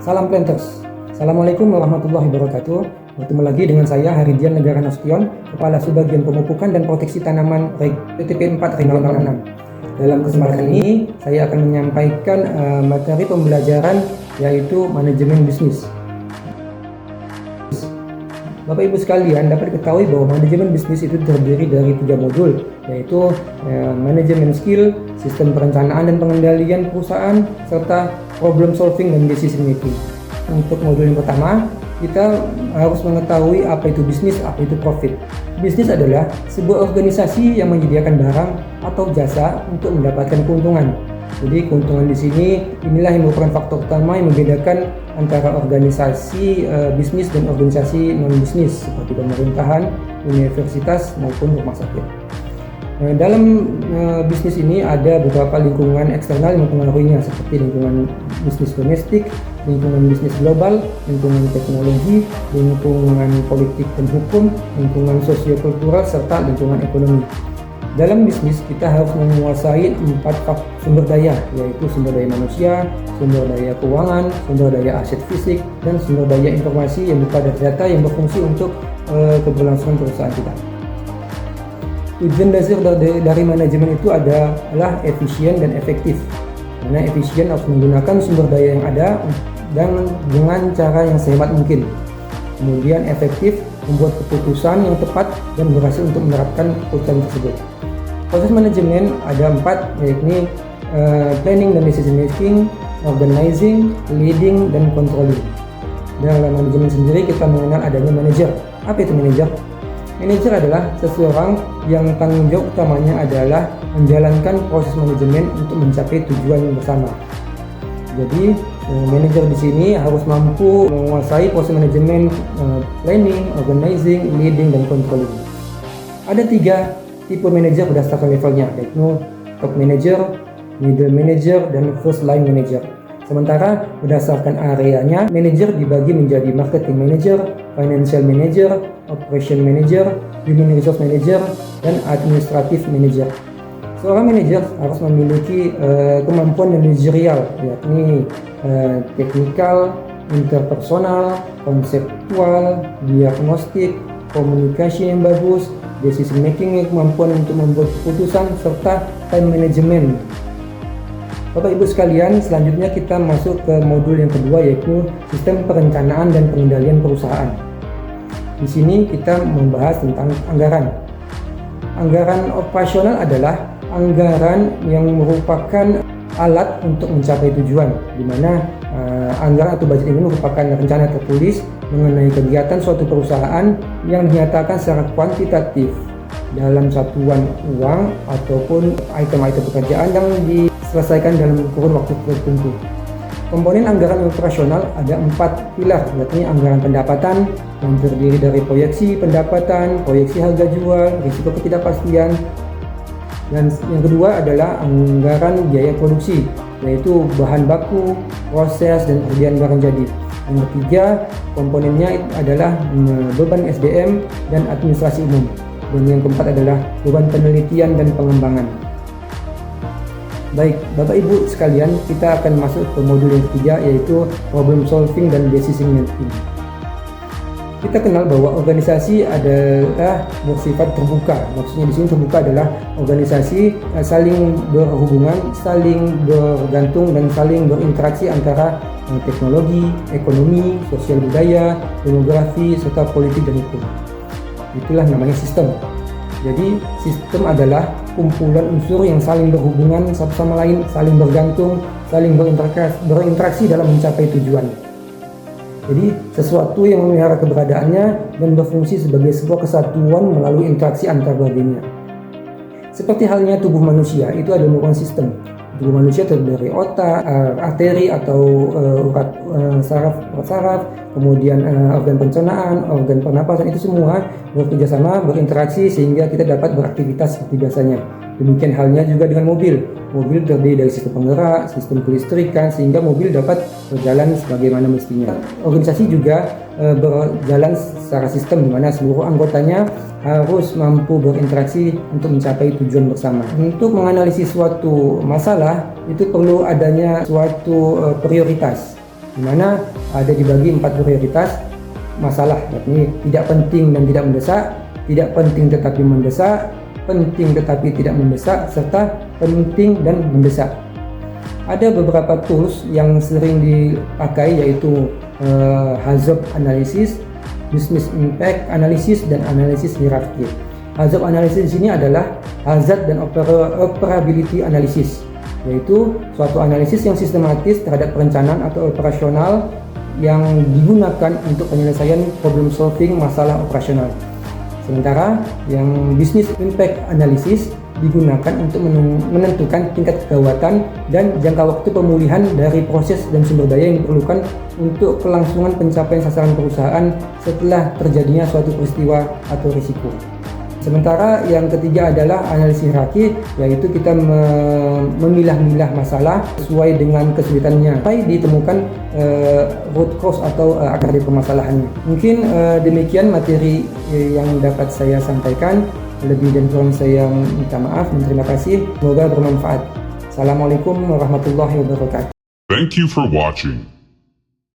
Salam Planters. Assalamualaikum warahmatullahi wabarakatuh. Bertemu lagi dengan saya Haridian Negara Nasution, Kepala Subbagian Pemupukan dan Proteksi Tanaman PTP 4 Regional 6. Dalam kesempatan ini saya akan menyampaikan materi pembelajaran yaitu manajemen bisnis. Bapak Ibu sekalian dapat diketahui bahwa manajemen bisnis itu terdiri dari 3 modul, yaitu manajemen skill, sistem perencanaan dan pengendalian perusahaan, serta problem solving dan decision making. Untuk modul yang pertama, kita harus mengetahui apa itu bisnis, apa itu profit. Bisnis adalah sebuah organisasi yang menyediakan barang atau jasa untuk mendapatkan keuntungan. Jadi keuntungan di sini inilah yang merupakan faktor utama yang membedakan antara organisasi bisnis dan organisasi non bisnis seperti pemerintahan, universitas maupun rumah sakit. Dalam bisnis ini ada beberapa lingkungan eksternal yang mempengaruhinya seperti lingkungan bisnis domestik, lingkungan bisnis global, lingkungan teknologi, lingkungan politik dan hukum, lingkungan sosio-kultural serta lingkungan ekonomi. Dalam bisnis kita harus menguasai 4 sumber daya, yaitu sumber daya manusia, sumber daya keuangan, sumber daya aset fisik, dan sumber daya informasi yang berupa data yang berfungsi untuk keberlangsungan perusahaan kita. Tujuan dasar dari manajemen itu adalah efisien dan efektif. Karena efisien harus menggunakan sumber daya yang ada dan dengan cara yang sehemat mungkin. Kemudian efektif membuat keputusan yang tepat dan berhasil untuk menerapkan keputusan tersebut. Proses manajemen ada 4, yakni planning dan decision making, organizing, leading, dan controlling. Dalam manajemen sendiri kita mengenal adanya manajer. Apa itu manajer? Manajer adalah seseorang yang tanggung jawab utamanya adalah menjalankan proses manajemen untuk mencapai tujuan bersama. Jadi manajer di sini harus mampu menguasai proses manajemen planning, organizing, leading, dan controlling. Ada 3 tipe manajer berdasarkan levelnya, yaitu top manager, middle manager, dan first line manager. Sementara berdasarkan areanya, manajer dibagi menjadi marketing manager, financial manager, operation manager, human resource manager, dan administrative manager. Seorang manajer harus memiliki kemampuan manajerial, yakni teknikal, interpersonal, konseptual, diagnostik, komunikasi yang bagus, decision making, kemampuan untuk membuat keputusan, serta time management. Bapak Ibu sekalian, selanjutnya kita masuk ke modul yang kedua, yaitu sistem perencanaan dan pengendalian perusahaan. Di sini kita membahas tentang anggaran. Anggaran operasional adalah anggaran yang merupakan alat untuk mencapai tujuan, di mana anggaran atau budget ini merupakan rencana tertulis mengenai kegiatan suatu perusahaan yang dinyatakan secara kuantitatif dalam satuan uang ataupun item-item pekerjaan yang diselesaikan dalam kurun waktu tertentu. Komponen anggaran operasional ada 4 pilar, yakni anggaran pendapatan yang terdiri dari proyeksi pendapatan, proyeksi harga jual, risiko ketidakpastian, dan yang kedua adalah anggaran biaya produksi, yaitu bahan baku, proses, dan pekerjaan barang jadi. Yang ketiga, komponennya adalah beban SDM dan administrasi umum. Dan yang keempat adalah beban penelitian dan pengembangan. Baik, Bapak Ibu sekalian, kita akan masuk ke modul yang ketiga, yaitu problem solving dan decision making. Kita kenal bahwa organisasi adalah bersifat terbuka. Maksudnya di sini terbuka adalah organisasi saling berhubungan, saling bergantung, dan saling berinteraksi antara teknologi, ekonomi, sosial budaya, demografi, serta politik dan hukum. Itulah namanya sistem. Jadi sistem adalah kumpulan unsur yang saling berhubungan satu sama lain, saling bergantung, saling berinteraksi dalam mencapai tujuan. Jadi sesuatu yang memelihara keberadaannya dan berfungsi sebagai sebuah kesatuan melalui interaksi antar bagiannya. Seperti halnya tubuh manusia, itu ada merupakan sistem. Tubuh manusia terdiri dari otak, arteri atau urat saraf, kemudian organ pencernaan, organ pernapasan, itu semua bekerja sama, berinteraksi sehingga kita dapat beraktivitas seperti biasanya. Demikian halnya juga dengan mobil. Mobil terdiri dari sistem penggerak, sistem kelistrikan, sehingga mobil dapat berjalan sebagaimana mestinya. Organisasi juga berjalan secara sistem, di mana seluruh anggotanya harus mampu berinteraksi untuk mencapai tujuan bersama. Untuk menganalisis suatu masalah, itu perlu adanya suatu prioritas. di mana ada dibagi 4 prioritas masalah, yakni tidak penting dan tidak mendesak, tidak penting tetapi mendesak, penting tetapi tidak mendesak, serta penting dan mendesak. Ada beberapa tools yang sering dipakai, yaitu HAZOP Analysis, Business Impact Analysis, dan analisis hierarki. HAZOP Analysis di sini adalah Hazard dan Operability Analysis, yaitu suatu analisis yang sistematis terhadap perencanaan atau operasional yang digunakan untuk penyelesaian problem solving masalah operasional. Sementara yang Business Impact Analysis digunakan untuk menentukan tingkat kegawatan dan jangka waktu pemulihan dari proses dan sumber daya yang diperlukan untuk kelangsungan pencapaian sasaran perusahaan setelah terjadinya suatu peristiwa atau risiko. Sementara yang ketiga adalah analisis hierarki, yaitu kita memilah-milah masalah sesuai dengan kesulitannya sampai ditemukan root cause atau akar dari permasalahannya. Mungkin demikian materi yang dapat saya sampaikan. Lebih dan kurang saya minta maaf dan terima kasih. Semoga bermanfaat. Assalamualaikum warahmatullahi wabarakatuh. Thank you for watching.